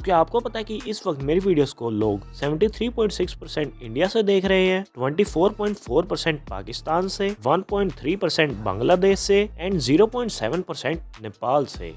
तो क्या आपको पता है कि इस वक्त मेरी वीडियोस को लोग 73.6% इंडिया से देख रहे हैं, 24.4% पाकिस्तान से, 1.3% बांग्लादेश से एंड 0.7% नेपाल से।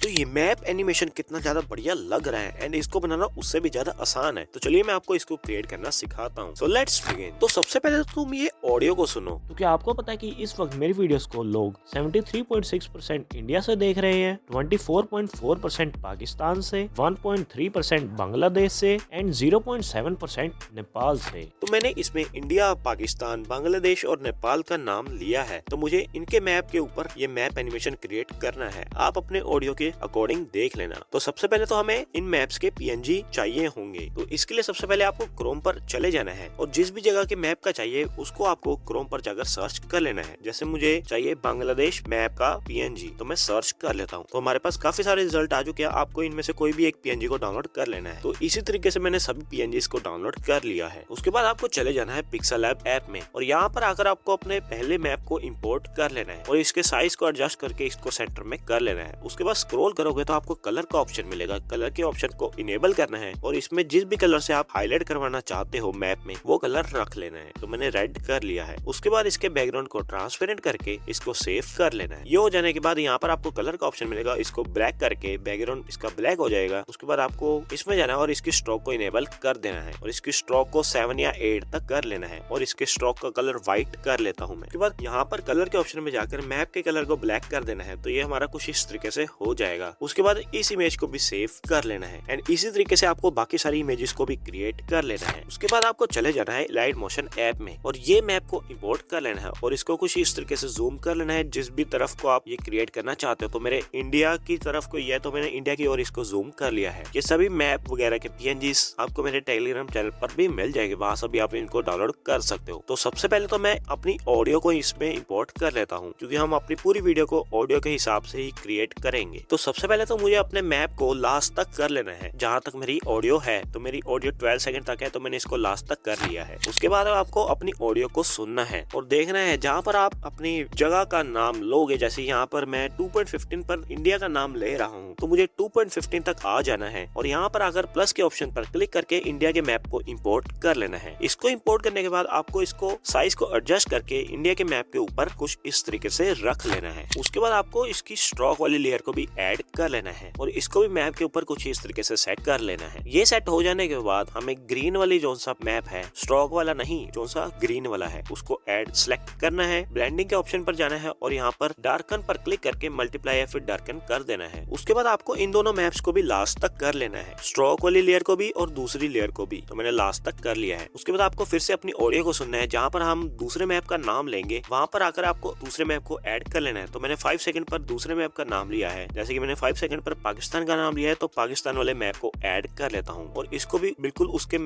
तो ये मैप एनिमेशन कितना ज्यादा बढ़िया लग रहा है एंड इसको बनाना उससे भी ज्यादा आसान है। तो चलिए मैं आपको इसको क्रिएट करना सिखाता हूँ। So let's begin. तो सबसे पहले तो तुम ये ऑडियो को सुनो। तो क्या आपको पता है कि इस वक्त मेरी वीडियोस को लोग 73.6% इंडिया से देख रहे हैं, 24.4% पाकिस्तान से, 1.3% बांग्लादेश से एंड 0.7% नेपाल से। तो मैंने इसमें इंडिया, पाकिस्तान, बांग्लादेश और नेपाल का नाम लिया है। तो मुझे इनके मैप के ऊपर ये मैप एनिमेशन क्रिएट करना है। आप अपने ऑडियो के अकॉर्डिंग देख लेना। तो सबसे पहले तो हमें इन मैप्स के पीएनजी चाहिए होंगे। तो इसके लिए सबसे पहले आपको क्रोम पर चले जाना है और जिस भी जगह के मैप का चाहिए उसको आपको क्रोम पर जाकर सर्च कर लेना है। जैसे मुझे चाहिए बांग्लादेश मैप का पीएनजी, तो मैं सर्च कर लेता हूँ। तो हमारे पास काफी सारे रिजल्ट आ चुके हैं। आपको इनमें से कोई भी एक पीएनजी को डाउनलोड कर लेना है। तो इसी तरीके से मैंने सभी पीएनजी को डाउनलोड कर लिया है। उसके बाद आपको चले जाना है पिक्सेल ऐप में और यहाँ पर आकर आपको अपने पहले मैप को इम्पोर्ट कर लेना है और इसके साइज को एडजस्ट करके इसको सेंटर में कर लेना है। उसके बाद स्क्रॉल करोगे तो आपको कलर का ऑप्शन मिलेगा। कलर के ऑप्शन को इनेबल करना है और इसमें जिस भी कलर से आप हाईलाइट करवाना चाहते हो मैप में वो कलर रख लेना है। तो मैंने रेड कर लिया है। उसके बाद इसके बैकग्राउंड को ट्रांसपेरेंट करके इसको सेव कर लेना है। ये हो जाने के बाद यहाँ पर आपको कलर का ऑप्शन मिलेगा। इसको ब्लैक करके बैकग्राउंड इसका ब्लैक हो जाएगा। उसके बाद आपको इसमें जाना है और इसकी स्ट्रोक को इनेबल कर देना है और इसकी स्ट्रोक को 7 या 8 तक कर लेना है और इसके स्ट्रोक का कलर व्हाइट कर लेता हूँ मैं। उसके बाद यहाँ पर कलर के ऑप्शन में जाकर मैप के कलर को ब्लैक कर देना है। तो ये हमारा कुछ इस तरीके से हो जाएगा। उसके बाद इस इमेज को भी सेव कर लेना है एंड इसी तरीके से आपको बाकी सारी इमेजेस को भी क्रिएट कर लेना है। उसके बाद आपको चले जाना है लाइट मोशन ऐप में और ये मैप को इंपोर्ट कर लेना है और इसको कुछ इस तरीके से जूम कर लेना है जिस भी तरफ को आप ये क्रिएट करना चाहते हो। तो मेरे इंडिया की तरफ को ये, तो मैंने इंडिया की ओर इसको जूम कर लिया है। ये सभी मैप वगैरह के पीएनजीस आपको मेरे टेलीग्राम चैनल पर भी मिल जाएंगे, वहां से भी आप इनको डाउनलोड कर सकते हो। तो सबसे पहले तो मैं अपनी ऑडियो को इसमें इंपोर्ट कर लेता हूँ क्योंकि हम अपनी पूरी वीडियो को ऑडियो के हिसाब से ही क्रिएट करेंगे। तो सबसे पहले तो मुझे अपने मैप को लास्ट तक कर लेना है जहां तक मेरी ऑडियो है। तो मेरी ऑडियो 12 सेकंड तक है तो मैंने इसको लास्ट तक कर लिया है। उसके बाद आपको अपनी ऑडियो को सुनना है और देखना है जहां पर आप अपनी जगह का नाम लोगे। जैसे यहाँ पर मैं 2.15 पर इंडिया का नाम ले रहा हूँ तो मुझे 2.15 तक आ जाना है और यहाँ पर आकर प्लस के ऑप्शन पर क्लिक करके इंडिया के मैप को इम्पोर्ट कर लेना है। इसको इम्पोर्ट करने के बाद आपको इसको साइज को एडजस्ट करके इंडिया के मैप के ऊपर कुछ इस तरीके से रख लेना है। उसके बाद आपको इसकी स्ट्रोक वाली लेयर को भी ऐड कर लेना है और इसको भी मैप के ऊपर कुछ इस तरीके से सेट कर लेना है। ये सेट हो जाने के बाद हमें ग्रीन वाली जो सा मैप है, स्ट्रोक वाला नहीं, जो सा ग्रीन वाला है, उसको ऐड सिलेक्ट करना है। ब्लेंडिंग के ऑप्शन पर जाना है और यहाँ पर डार्कन पर क्लिक करके मल्टीप्लाई या फिर डार्कन कर देना है। उसके बाद आपको इन दोनों मैप्स को भी लास्ट तक कर लेना है, स्ट्रोक वाली लेयर को भी और दूसरी लेयर को भी। तो मैंने लास्ट तक कर लिया है। उसके बाद आपको फिर से अपनी ऑडियो को सुनना है। जहाँ पर हम दूसरे मैप का नाम लेंगे वहां पर आकर आपको दूसरे मैप को ऐड कर लेना है। तो मैंने 5 सेकंड पर दूसरे मैप का नाम लिया है। जैसे कि मैंने 5 सेकंड पर पाकिस्तान का नाम लिया है तो पाकिस्तान वाले मैप को ऐड कर लेता हूँ और इसको भी बिल्कुल उसके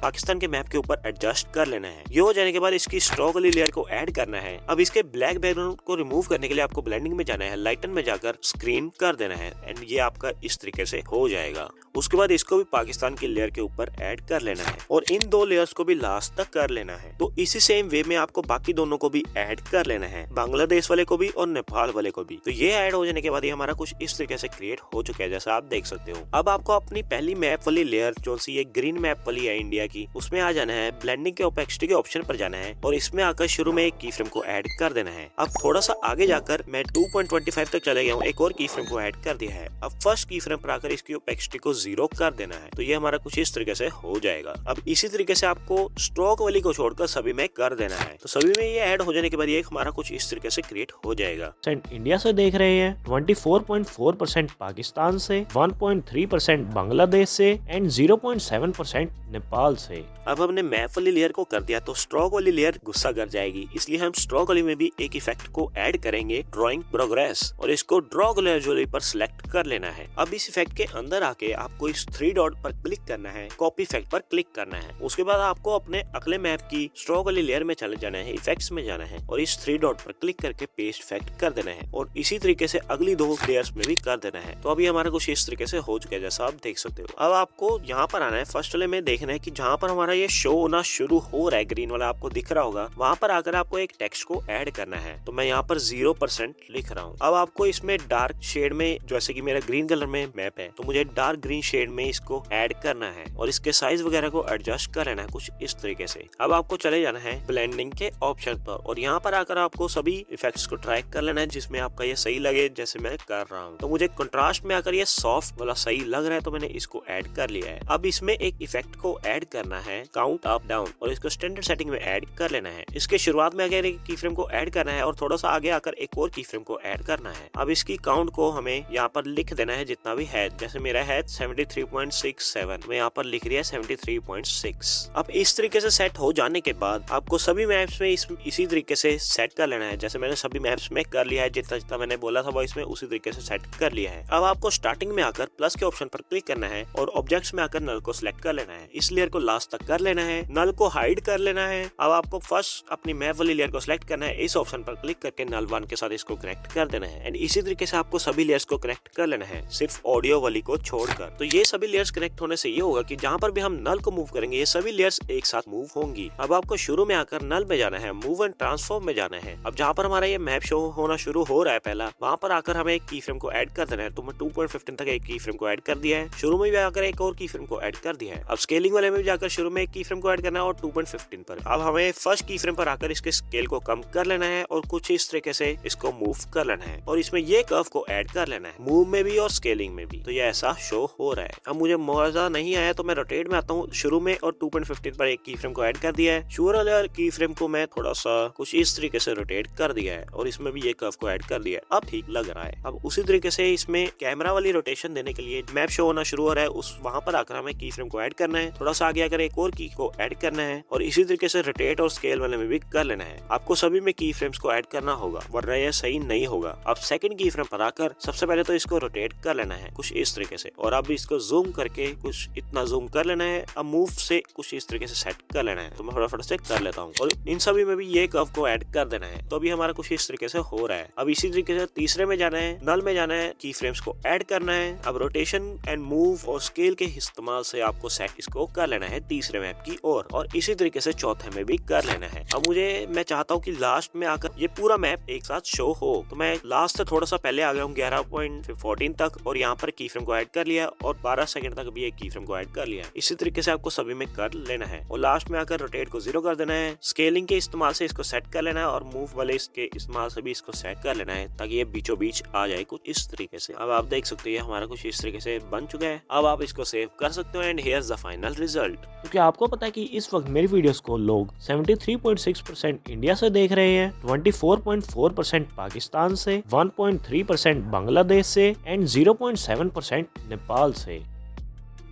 पाकिस्तान के मैप के ऊपर एडजस्ट कर लेना है। ये हो जाने के बाद इसकी स्ट्रोक वाली लेयर को ऐड करना है। अब इसके ब्लैक बैकग्राउंड को रिमूव करने के लिए आपको ब्लेंडिंग में जाना है, लाइटन में जाकर स्क्रीन कर देना है एंड ये आपका इस तरीके से हो जाएगा। उसके बाद इसको भी पाकिस्तान की लेयर के ऊपर ऐड कर लेना है और इन दो लेयर्स को भी लास्ट तक कर लेना है। तो इसी सेम वे में आपको बाकी दोनों को भी ऐड कर लेना है, बांग्लादेश वाले को भी और नेपाल वाले को भी। तो ये ऐड हो जाने के बाद ये हमारा कुछ इस तरीके से क्रिएट हो चुका है जैसा आप देख सकते हो। अब आपको अपनी पहली मैप वाली लेयर जो सी ये ग्रीन मैप वाली है इंडिया की, उसमें आ जाना है, ब्लेंडिंग के ओपेसिटी के ऑप्शन पर जाना है और इसमें आकर शुरू में एक की फ्रेम को ऐड कर देना है। अब थोड़ा सा आगे जाकर मैं 2.25 तक चले गया हूँ, एक और की फ्रेम को ऐड कर दिया है। अब फर्स्ट की फ्रेम पर आकर इसकी ओपेसिटी को 0 कर देना है। तो ये हमारा कुछ इस तरीके से हो जाएगा। अब इसी तरीके से आपको स्ट्रोक वाली को छोड़कर सभी में कर देना है। तो सभी में ये ऐड हो जाने के बाद ये हमारा कुछ इस तरीके से क्रिएट हो जाएगा। इंडिया से देख रहे हैं, 24.4% पाकिस्तान से, 1.3% बांग्लादेश से एंड 0.7% नेपाल से। अब हमने मैप वाली लेयर को कर दिया तो स्ट्रोक वाली लेयर गुस्सा कर जाएगी, इसलिए हम स्ट्रोक वाली में भी एक इफेक्ट को ऐड करेंगे, ड्रॉइंग प्रोग्रेस, और इसको ड्रॉ ग्रेजुअली पर सिलेक्ट कर लेना है। अब इस इफेक्ट के अंदर आके आपको इस 3 डॉट पर क्लिक करना है, कॉपी इफेक्ट पर क्लिक करना है। उसके बाद आपको अपने अगले मैप की स्ट्रोक वाली लेयर में चले जाना है, इफेक्ट्स में जाना है और इस 3 डॉट पर क्लिक करके पेस्ट इफेक्ट कर देना है और इसी तरीके से अगली 2 लेयर्स लेयर्स में भी कर देना है। तो अभी हमारा कुछ इस तरीके से हो चुका है, जैसा आप देख सकते हो। अब आपको यहाँ पर आना है, फर्स्ट वाले में देखना है कि जहाँ पर हमारा ये शो होना शुरू हो रहा है, ग्रीन वाला आपको दिख रहा होगा, वहाँ पर आकर आपको एक टेक्स्ट को ऐड करना है। तो मैं यहाँ पर 0% लिख रहा हूँ। अब आपको इसमें डार्क शेड में, जैसे कि मेरा ग्रीन कलर में मैप है, तो मुझे डार्क ग्रीन शेड में इसको ऐड करना है और इसके साइज वगैरह को एडजस्ट कर लेना है कुछ इस तरीके से। अब आपको चले जाना है ब्लेंडिंग के ऑप्शन पर और यहाँ पर आकर आपको सभी इफेक्ट्स को ट्राई कर लेना है जिसमें आपका ये सही लगे, जैसे मैं कर रहा हूँ। तो मुझे कंट्रास्ट में आकर ये सॉफ्ट वाला सही लग रहा है, तो मैंने इसको ऐड कर लिया है। अब इसमें एक इफेक्ट को ऐड करना है, काउंट अप डाउन, और इसको स्टैंडर्ड सेटिंग में ऐड कर लेना है। इसके शुरुआत में आकर एक की फ्रेम को ऐड करना है और थोड़ा सा आगे आकर एक और की फ्रेम को ऐड करना है। अब इसकी काउंट को हमें यहाँ पर लिख देना है जितना भी है, जैसे मेरा है 73.67, मैं यहाँ पर लिख रही है 73.6। अब इस तरीके से सेट हो जाने के बाद आपको सभी मैप्स में इसी तरीके से सेट कर लेना है, जैसे मैंने सभी मैप्स में कर लिया है। जितना जितना मैंने बोला था वो इसमें उसी तरीके से सेट कर लिया है। अब आपको स्टार्टिंग में आकर प्लस के ऑप्शन पर क्लिक करना है और ऑब्जेक्ट्स में आकर नल को सिलेक्ट कर लेना है। इस लेयर को लास्ट तक कर लेना है, नल को हाइड कर लेना है। अब आपको फर्स्ट अपनी मैप वाली लेयर को सिलेक्ट करना है, इस ऑप्शन पर क्लिक करके नल 1 के साथ इसको कनेक्ट कर देना है। एंड इसी तरीके से आपको सभी लेयर्स को कनेक्ट कर लेना है, सिर्फ ऑडियो वाली को छोड़कर। तो ये सभी लेयर्स कनेक्ट होने से ये होगा कि जहाँ पर भी हम नल को मूव करेंगे ये सभी लेयर्स एक साथ मूव होंगी। अब आपको शुरू में आकर नल में जाना है, मूव एंड ट्रांसफॉर्म में जाना है। अब जहाँ पर हमारा ये मैप शो होना शुरू हो रहा है पहला, वहाँ पर आकर हमें एक की फ्रेम को ऐड कर देना है। तो मैं 2.15 तक एक की फ्रेम को ऐड कर दिया है। शुरू में भी आकर एक और की फ्रेम को ऐड कर दिया है। अब स्केलिंग वाले में भी जाकर शुरू में एक की फ्रेम को ऐड करना है और 2.15 पर। अब हमें फर्स्ट की फ्रेम पर आकर इसके स्केल को कम कर लेना है और कुछ इस तरीके से इसको मूव कर लेना है और इसमें ये कर्व को ऐड कर लेना है, मूव में भी और स्केलिंग में भी। तो ये ऐसा शो हो रहा है। अब मुझे मजा नहीं आया तो मैं रोटेट में आता हूँ शुरू में और 2.15 पर एक की फ्रेम को ऐड कर दिया है। शुरू वाले की फ्रेम को मैं थोड़ा सा कुछ इस तरीके से रोटेट कर दिया है और इसमें भी ये कर्व को ऐड कर दिया है। अब ठीक लग रहा है। अब उसी तरीके से इसमें कैमरा वाली रोटेशन देने के लिए मैप शो होना शुरू हो रहा है, उस वहां पर आकर हमें की फ्रेम को ऐड करना है। थोड़ा सा आगे आकर एक और की को ऐड करना है और इसी तरीके से रोटेट और स्केल वाले में भी कर लेना है। आपको सभी में की फ्रेम्स को ऐड करना होगा वरना यह सही नहीं होगा। अब सेकंड की फ्रेम पर आकर सबसे पहले तो इसको रोटेट कर लेना है कुछ इस तरीके से और अब इसको जूम करके कुछ इतना जूम कर लेना है। अब मूव से कुछ इस तरीके से सेट कर लेना है। तो मैं फटाफट से कर लेता हूँ और इन सभी में भी ये कर्व को ऐड कर देना है। तो अभी हमारा कुछ इस तरीके से हो रहा है। अब इसी तरीके से तीसरे में जाना है, नल में जाना है, की फ्रेम्स को ऐड करना है। अब रोटेशन एंड मूव और स्केल के इस्तेमाल से आपको सेट इसको कर लेना है तीसरे मैप की और इसी तरीके से चौथे में भी कर लेना है। अब मैं चाहता हूँ कि लास्ट में आकर ये पूरा मैप एक साथ शो हो, तो मैं लास्ट से थोड़ा सा पहले आ गया हूँ 11.14 तक और यहाँ पर की फ्रेम को ऐड कर लिया और 12 सेकंड तक भी एक की फ्रेम को ऐड कर लिया। इसी तरीके से आपको सभी में कर लेना है और लास्ट में आकर रोटेट को 0 कर देना है। स्केलिंग के इस्तेमाल से इसको सेट कर लेना है और मूव वाले इसके इस्तेमाल से भी इसको सेट कर लेना है ताकि ये बीचों बीच आ जाए कुछ इस तरीके से। अब आप देख सकते हैं हमारा कुछ इस तरीके से बन चुका है। अब आप इसको सेव कर सकते हो and here's the final result. तो क्या आपको पता है कि इस वक्त मेरी वीडियोस को लोग 73.6% इंडिया से देख रहे हैं, 24.4% पाकिस्तान से, 1.3% बांग्लादेश से एंड 0.7% नेपाल से।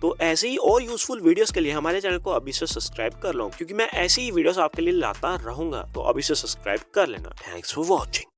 तो ऐसे ही और यूजफुल वीडियोस के लिए हमारे चैनल को अभी से सब्सक्राइब कर लो, क्योंकि मैं ऐसी ही वीडियोस आपके लिए लाता रहूंगा। तो अभी से सब्सक्राइब कर लेना। Thanks for watching.